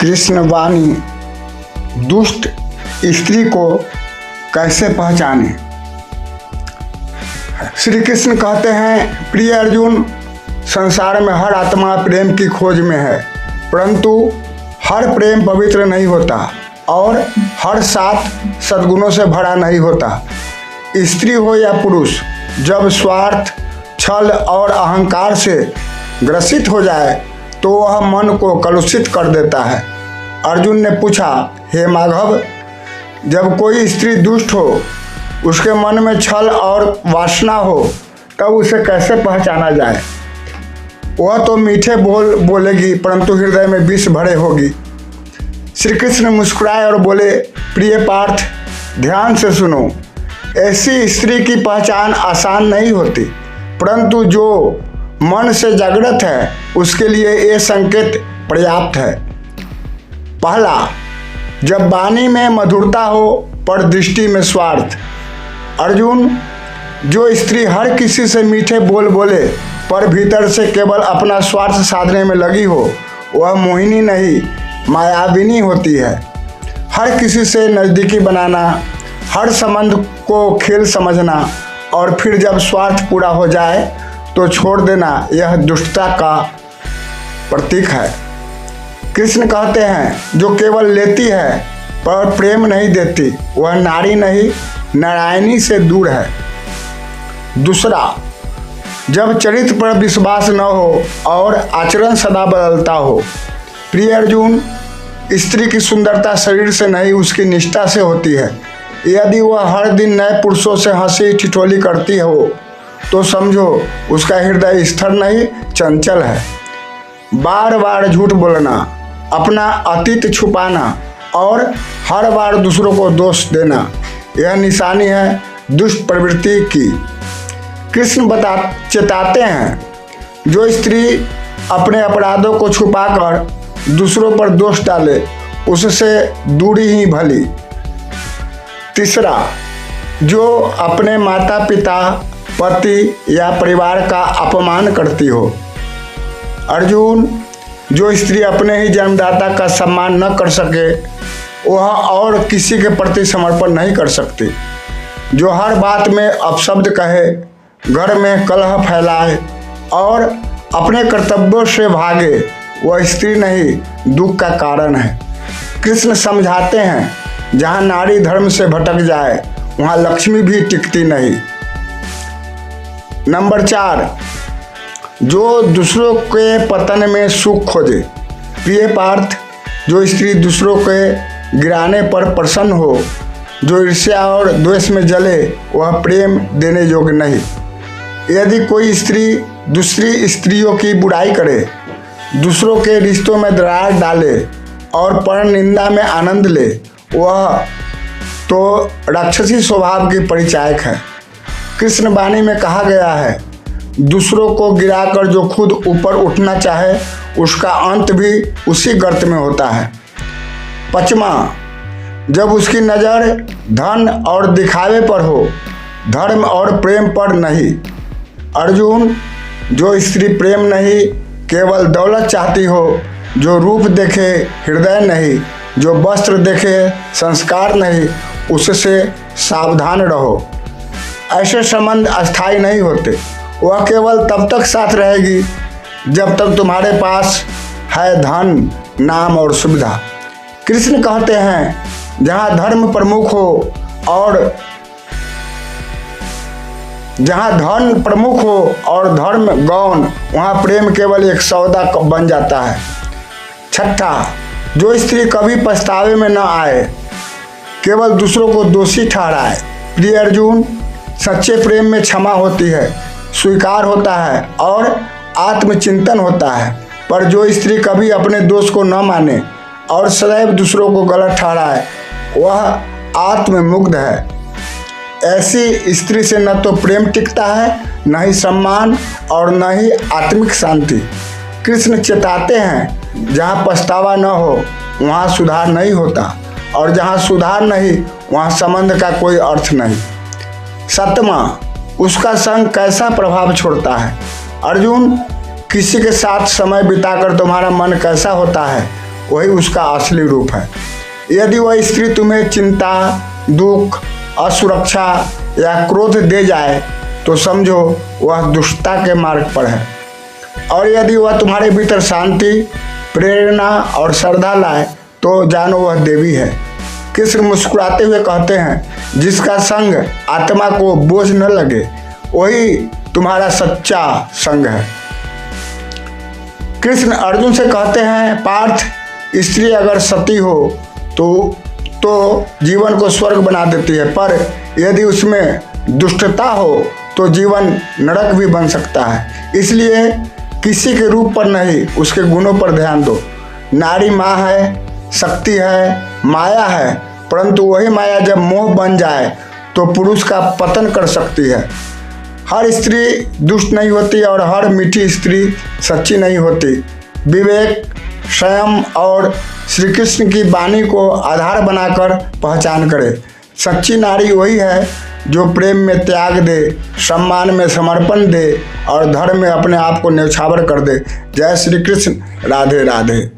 कृष्ण वाणी दुष्ट स्त्री को कैसे पहचाने। श्री कृष्ण कहते हैं, प्रिय अर्जुन, संसार में हर आत्मा प्रेम की खोज में है, परंतु हर प्रेम पवित्र नहीं होता और हर साथ सद्गुणों से भरा नहीं होता। स्त्री हो या पुरुष, जब स्वार्थ, छल और अहंकार से ग्रसित हो जाए तो वह मन को कलुषित कर देता है। अर्जुन ने पूछा, हे माधव, जब कोई स्त्री दुष्ट हो, उसके मन में छल और वासना हो, तब उसे कैसे पहचाना जाए। वह तो मीठे बोलेगी, परंतु हृदय में विष भरे होगी। श्री कृष्ण मुस्कुराए और बोले, प्रिय पार्थ, ध्यान से सुनो। ऐसी स्त्री की पहचान आसान नहीं होती, परंतु जो मन से जागृत है उसके लिए ये संकेत पर्याप्त है। पहला, जब वाणी में मधुरता हो पर दृष्टि में स्वार्थ। अर्जुन, जो स्त्री हर किसी से मीठे बोले पर भीतर से केवल अपना स्वार्थ साधने में लगी हो, वह मोहिनी नहीं, मायाविनी होती है। हर किसी से नज़दीकी बनाना, हर संबंध को खेल समझना और फिर जब स्वार्थ पूरा हो जाए तो छोड़ देना, यह दुष्टता का प्रतीक है। कृष्ण कहते हैं, जो केवल लेती है पर प्रेम नहीं देती, वह नारी नहीं, नारायणी से दूर है। दूसरा, जब चरित्र पर विश्वास न हो और आचरण सदा बदलता हो। प्रिय अर्जुन, स्त्री की सुंदरता शरीर से नहीं, उसकी निष्ठा से होती है। यदि वह हर दिन नए पुरुषों से हंसी ठिठोली करती हो तो समझो उसका हृदय स्थिर नहीं, चंचल है। बार बार झूठ बोलना, अपना अतीत छुपाना और हर बार दूसरों को दोष देना, यह निशानी है दुष्ट प्रवृत्ति की। कृष्ण चेताते हैं, जो स्त्री अपने अपराधों को छुपाकर दूसरों पर दोष डाले, उससे दूरी ही भली। तीसरा, जो अपने माता पिता, पति या परिवार का अपमान करती हो। अर्जुन, जो स्त्री अपने ही जन्मदाता का सम्मान न कर सके, वह और किसी के प्रति समर्पण नहीं कर सकती। जो हर बात में अपशब्द कहे, घर में कलह फैलाए और अपने कर्तव्यों से भागे, वह स्त्री नहीं, दुख का कारण है। कृष्ण समझाते हैं, जहाँ नारी धर्म से भटक जाए, वहाँ लक्ष्मी भी टिकती नहीं। नंबर 4, जो दूसरों के पतन में सुख खोजे। प्रिय पार्थ, जो स्त्री दूसरों के गिराने पर प्रसन्न हो, जो ईर्ष्या और द्वेष में जले, वह प्रेम देने योग्य नहीं। यदि कोई स्त्री दूसरी स्त्रियों की बुराई करे, दूसरों के रिश्तों में दरार डाले और पर निंदा में आनंद ले, वह तो राक्षसी स्वभाव की परिचायक है। कृष्ण वाणी में कहा गया है, दूसरों को गिराकर जो खुद ऊपर उठना चाहे, उसका अंत भी उसी गर्त में होता है। 5वां, जब उसकी नज़र धन और दिखावे पर हो, धर्म और प्रेम पर नहीं। अर्जुन, जो स्त्री प्रेम नहीं, केवल दौलत चाहती हो, जो रूप देखे हृदय नहीं, जो वस्त्र देखे संस्कार नहीं, उससे सावधान रहो। ऐसे संबंध अस्थायी नहीं होते। वह केवल तब तक साथ रहेगी जब तक तुम्हारे पास है धन, नाम और सुविधा। कृष्ण कहते हैं, जहाँ धर्म प्रमुख हो और जहाँ धन प्रमुख हो और धर्म गौण, वहाँ प्रेम केवल एक सौदा बन जाता है। 6, जो स्त्री कभी पछतावे में न आए, केवल दूसरों को दोषी ठहराए। प्रिय अर्जुन, सच्चे प्रेम में क्षमा होती है, स्वीकार होता है और आत्मचिंतन होता है। पर जो स्त्री कभी अपने दोष को न माने और सदैव दूसरों को गलत ठहराए, वह आत्ममुग्ध है। ऐसी स्त्री से न तो प्रेम टिकता है, न ही सम्मान और न ही आत्मिक शांति। कृष्ण चेताते हैं, जहाँ पछतावा न हो, वहाँ सुधार नहीं होता, और जहाँ सुधार नहीं, वहाँ संबंध का कोई अर्थ नहीं। 7वां, उसका संग कैसा प्रभाव छोड़ता है। अर्जुन, किसी के साथ समय बिताकर तुम्हारा मन कैसा होता है, वही उसका असली रूप है। यदि वह स्त्री तुम्हें चिंता, दुख, असुरक्षा या क्रोध दे जाए तो समझो वह दुष्टता के मार्ग पर है। और यदि वह तुम्हारे भीतर शांति, प्रेरणा और श्रद्धा लाए तो जानो वह देवी है। कृष्ण मुस्कुराते हुए कहते हैं, जिसका संग आत्मा को बोझ न लगे वही तुम्हारा सच्चा संग है। कृष्ण अर्जुन से कहते हैं, पार्थ, स्त्री अगर सती हो तो जीवन को स्वर्ग बना देती है, पर यदि उसमें दुष्टता हो तो जीवन नरक भी बन सकता है। इसलिए किसी के रूप पर नहीं, उसके गुणों पर ध्यान दो। नारी माँ है, शक्ति है, माया है, परंतु वही माया जब मोह बन जाए तो पुरुष का पतन कर सकती है। हर स्त्री दुष्ट नहीं होती और हर मीठी स्त्री सच्ची नहीं होती। विवेक, संयम और श्री कृष्ण की वाणी को आधार बनाकर पहचान करे। सच्ची नारी वही है जो प्रेम में त्याग दे, सम्मान में समर्पण दे और धर्म में अपने आप को न्यौछावर कर दे। जय श्री कृष्ण। राधे राधे।